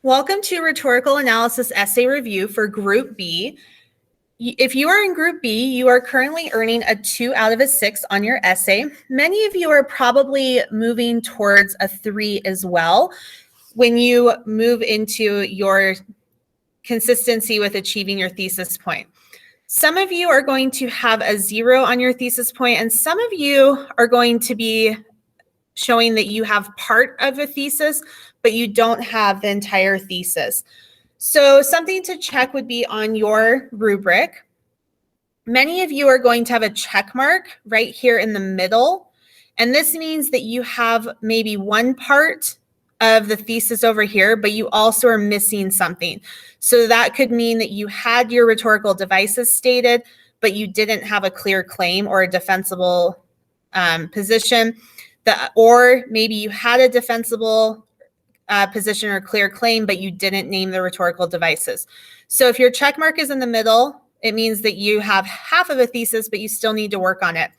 Welcome to Rhetorical Analysis Essay Review for Group B. If you are in Group B, you are currently earning a 2 out of a 6 on your essay. Many of you are probably moving towards a 3 as well when you move into your consistency with achieving your thesis point. Some of you are going to have a 0 on your thesis point, and some of you are going to be showing that you have part of a thesis, but you don't have the entire thesis. So something to check would be on your rubric. Many of you are going to have a check mark right here in the middle. And this means that you have maybe one part of the thesis over here, but you also are missing something. So that could mean that you had your rhetorical devices stated, but you didn't have a clear claim or a defensible position. Or maybe you had a defensible position or clear claim, but you didn't name the rhetorical devices. So if your check mark is in the middle, it means that you have half of a thesis, but you still need to work on it.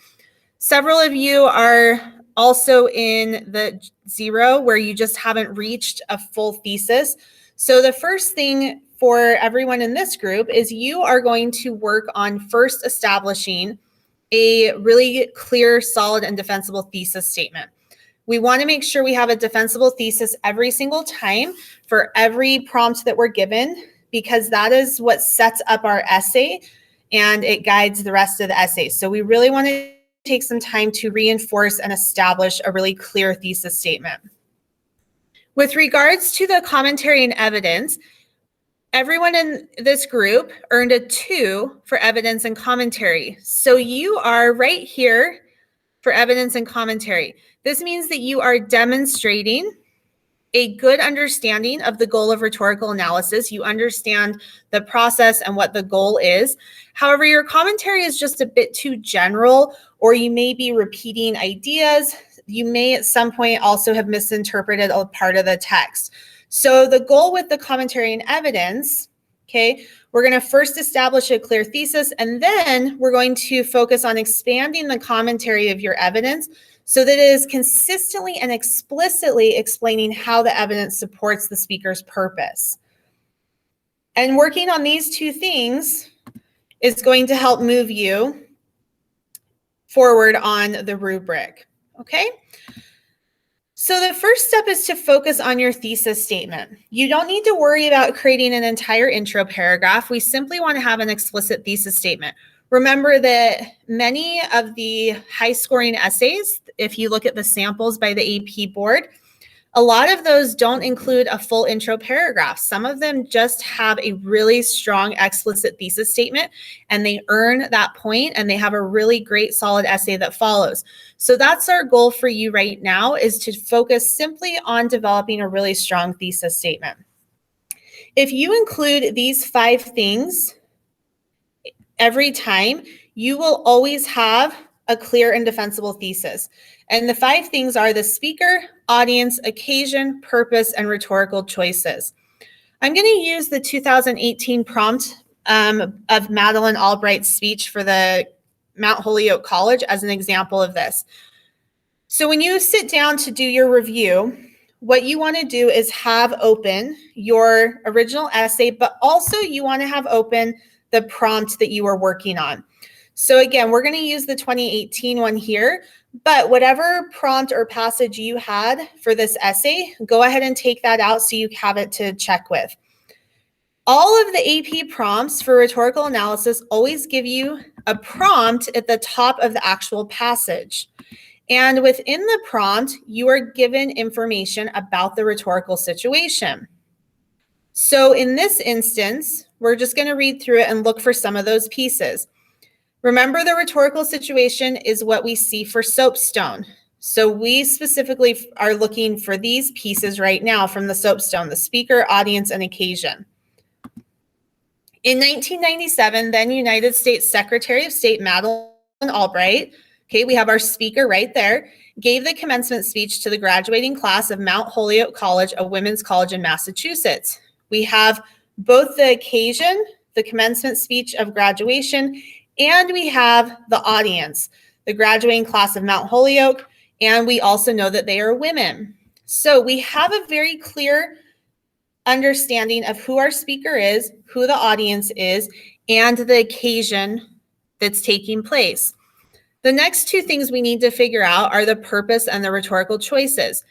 Several of you are also in the 0, where you just haven't reached a full thesis. So the first thing for everyone in this group is you are going to work on first establishing a really clear, solid, and defensible thesis statement. We want to make sure we have a defensible thesis every single time for every prompt that we're given, because that is what sets up our essay and it guides the rest of the essay. So we really want to take some time to reinforce and establish a really clear thesis statement. With regards to the commentary and evidence, everyone in this group earned a 2 for evidence and commentary. So you are right here for evidence and commentary. This means that you are demonstrating a good understanding of the goal of rhetorical analysis. You understand the process and what the goal is. However, your commentary is just a bit too general, or you may be repeating ideas. You may at some point also have misinterpreted a part of the text. So the goal with the commentary and evidence, okay, we're going to first establish a clear thesis, and then we're going to focus on expanding the commentary of your evidence so that it is consistently and explicitly explaining how the evidence supports the speaker's purpose. And working on these two things is going to help move you forward on the rubric, okay? So the first step is to focus on your thesis statement. You don't need to worry about creating an entire intro paragraph. We simply want to have an explicit thesis statement. Remember that many of the high-scoring essays, if you look at the samples by the AP board, a lot of those don't include a full intro paragraph. Some of them just have a really strong explicit thesis statement, and they earn that point, and they have a really great solid essay that follows. So that's our goal for you right now, is to focus simply on developing a really strong thesis statement. If you include these 5 things every time, you will always have a clear and defensible thesis. And the 5 things are the speaker, audience, occasion, purpose, and rhetorical choices. I'm going to use the 2018 prompt of Madeleine Albright's speech for the Mount Holyoke College as an example of this. So when you sit down to do your review, what you want to do is have open your original essay, but also you want to have open the prompt that you are working on. So again, we're going to use the 2018 one here, but whatever prompt or passage you had for this essay, go ahead and take that out so you have it to check with. All of the AP prompts for rhetorical analysis always give you a prompt at the top of the actual passage. And within the prompt, you are given information about the rhetorical situation. So in this instance, we're just going to read through it and look for some of those pieces. Remember, the rhetorical situation is what we see for soapstone. So we specifically are looking for these pieces right now from the soapstone: the speaker, audience, and occasion. In 1997, then United States Secretary of State Madeleine Albright, okay, we have our speaker right there, gave the commencement speech to the graduating class of Mount Holyoke College, a women's college in Massachusetts. We have both the occasion, the commencement speech of graduation, and we have the audience, the graduating class of Mount Holyoke, and we also know that they are women. So we have a very clear understanding of who our speaker is, who the audience is, and the occasion that's taking place. The next two things we need to figure out are the purpose and the rhetorical choices.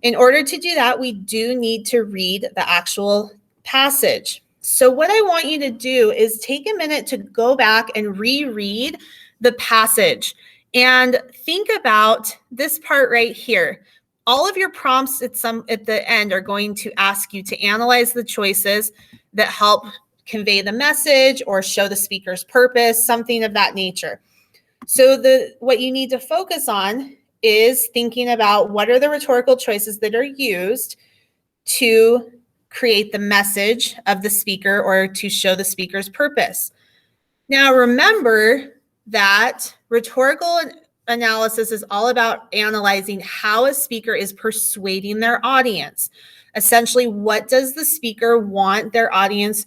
In order to do that, we do need to read the actual passage. So what I want you to do is take a minute to go back and reread the passage and think about this part right here. All of your prompts at the end are going to ask you to analyze the choices that help convey the message or show the speaker's purpose, something of that nature. So what you need to focus on is thinking about what are the rhetorical choices that are used to create the message of the speaker or to show the speaker's purpose. Now, remember that rhetorical analysis is all about analyzing how a speaker is persuading their audience. Essentially, what does the speaker want their audience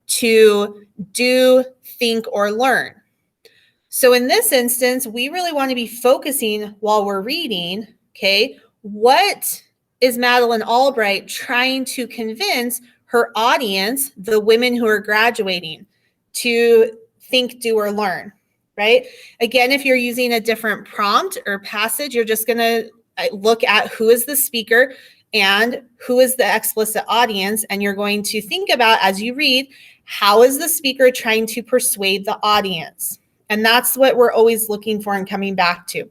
to do, think, or learn? So in this instance, we really want to be focusing while we're reading, okay, what is Madeleine Albright trying to convince her audience, the women who are graduating, to think, do, or learn, right? Again, if you're using a different prompt or passage, you're just going to look at who is the speaker and who is the explicit audience, and you're going to think about, as you read, how is the speaker trying to persuade the audience? And that's what we're always looking for and coming back to.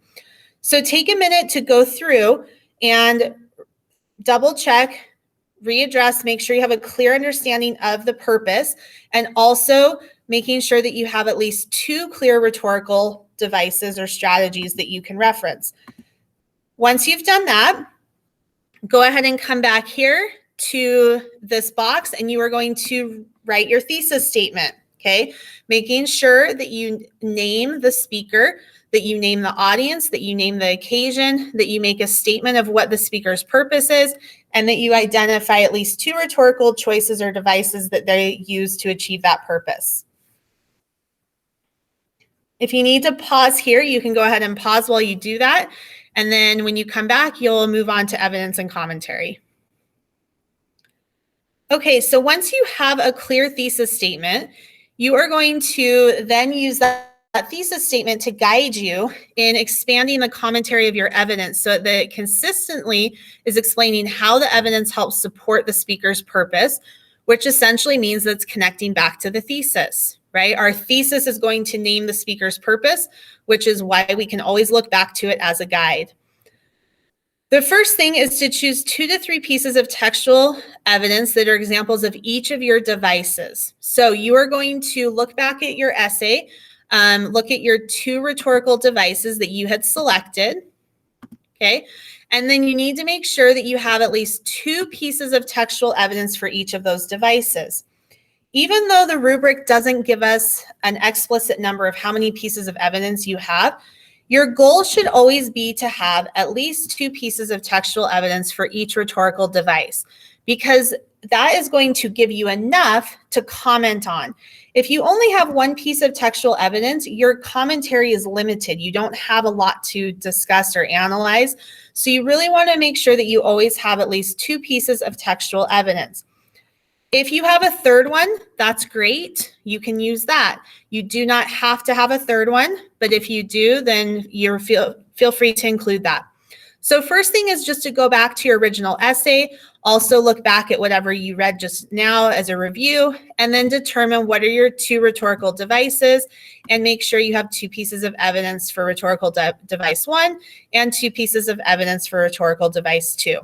So take a minute to go through and double check, readdress, make sure you have a clear understanding of the purpose, and also making sure that you have at least two clear rhetorical devices or strategies that you can reference. Once you've done that, go ahead and come back here to this box, and you are going to write your thesis statement. Okay, making sure that you name the speaker, that you name the audience, that you name the occasion, that you make a statement of what the speaker's purpose is, and that you identify at least two rhetorical choices or devices that they use to achieve that purpose. If you need to pause here, you can go ahead and pause while you do that. And then when you come back, you'll move on to evidence and commentary. Okay, so once you have a clear thesis statement, you are going to then use that thesis statement to guide you in expanding the commentary of your evidence so that it consistently is explaining how the evidence helps support the speaker's purpose, which essentially means that it's connecting back to the thesis, right? Our thesis is going to name the speaker's purpose, which is why we can always look back to it as a guide. The first thing is to choose 2 to 3 pieces of textual evidence that are examples of each of your devices. So you are going to look back at your essay, look at your 2 rhetorical devices that you had selected, okay? And then you need to make sure that you have at least 2 pieces of textual evidence for each of those devices. Even though the rubric doesn't give us an explicit number of how many pieces of evidence you have, your goal should always be to have at least 2 pieces of textual evidence for each rhetorical device, because that is going to give you enough to comment on. If you only have 1 piece of textual evidence, your commentary is limited. You don't have a lot to discuss or analyze. So you really want to make sure that you always have at least 2 pieces of textual evidence. If you have a third one, that's great. You can use that. You do not have to have a third one, but if you do, then you feel free to include that. So first thing is just to go back to your original essay, also look back at whatever you read just now as a review, and then determine what are your 2 rhetorical devices, and make sure you have 2 pieces of evidence for rhetorical device 1 and 2 pieces of evidence for rhetorical device 2.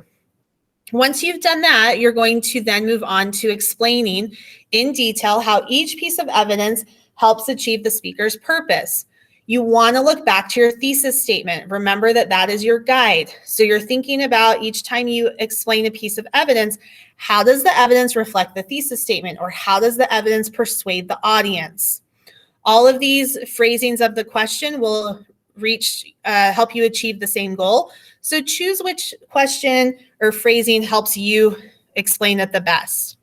Once you've done that, you're going to then move on to explaining in detail how each piece of evidence helps achieve the speaker's purpose. You want to look back to your thesis statement. Remember that that is your guide. So you're thinking about each time you explain a piece of evidence, how does the evidence reflect the thesis statement, or how does the evidence persuade the audience? All of these phrasings of the question will help you achieve the same goal. So choose which question or phrasing helps you explain it the best.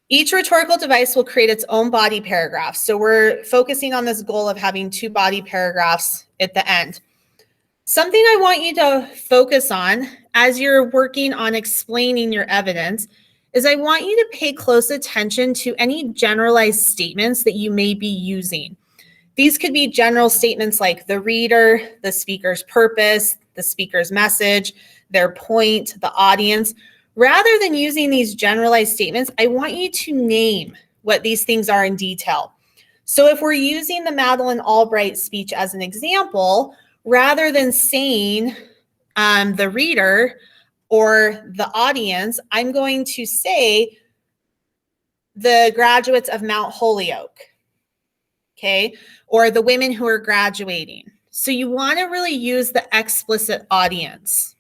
Each rhetorical device will create its own body paragraph. So we're focusing on this goal of having 2 body paragraphs at the end. Something I want you to focus on as you're working on explaining your evidence is I want you to pay close attention to any generalized statements that you may be using. These could be general statements like the reader, the speaker's purpose, the speaker's message, their point, the audience. Rather than using these generalized statements, I want you to name what these things are in detail. So if we're using the Madeleine Albright speech as an example, rather than saying the reader or the audience, I'm going to say the graduates of Mount Holyoke, okay, or the women who are graduating. So you want to really use the explicit audience.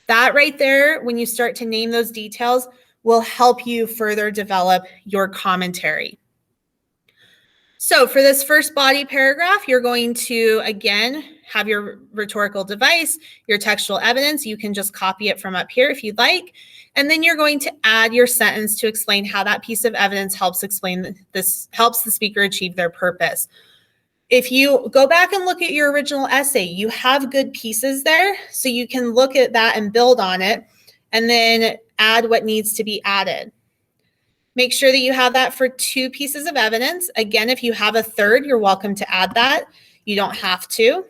That right there, when you start to name those details, will help you further develop your commentary. So for this first body paragraph, you're going to, again, have your rhetorical device, your textual evidence. You can just copy it from up here if you'd like. And then you're going to add your sentence to explain how that piece of evidence helps helps the speaker achieve their purpose. If you go back and look at your original essay, you have good pieces there, so you can look at that and build on it, and then add what needs to be added. Make sure that you have that for 2 pieces of evidence. Again, if you have a third, you're welcome to add that. You don't have to.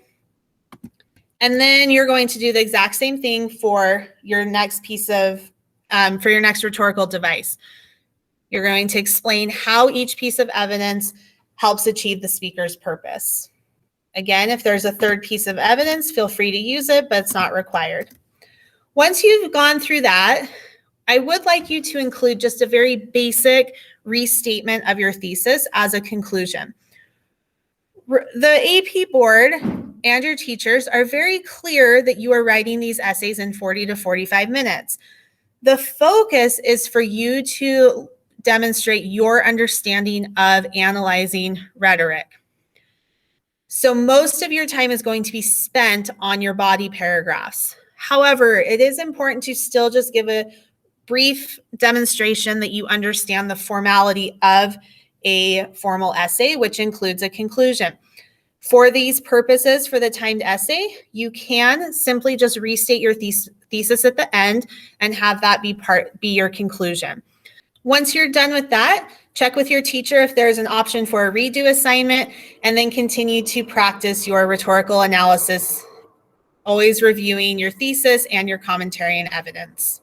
And then you're going to do the exact same thing for your next piece of, for your next rhetorical device. You're going to explain how each piece of evidence helps achieve the speaker's purpose. Again, if there's a third piece of evidence, feel free to use it, but it's not required. Once you've gone through that, I would like you to include just a very basic restatement of your thesis as a conclusion. The AP board and your teachers are very clear that you are writing these essays in 40 to 45 minutes. The focus is for you to demonstrate your understanding of analyzing rhetoric. So most of your time is going to be spent on your body paragraphs. However, it is important to still just give a brief demonstration that you understand the formality of a formal essay, which includes a conclusion. For these purposes, for the timed essay, you can simply just restate your thesis at the end and have that be your conclusion. Once you're done with that, check with your teacher if there's an option for a redo assignment, and then continue to practice your rhetorical analysis, always reviewing your thesis and your commentary and evidence.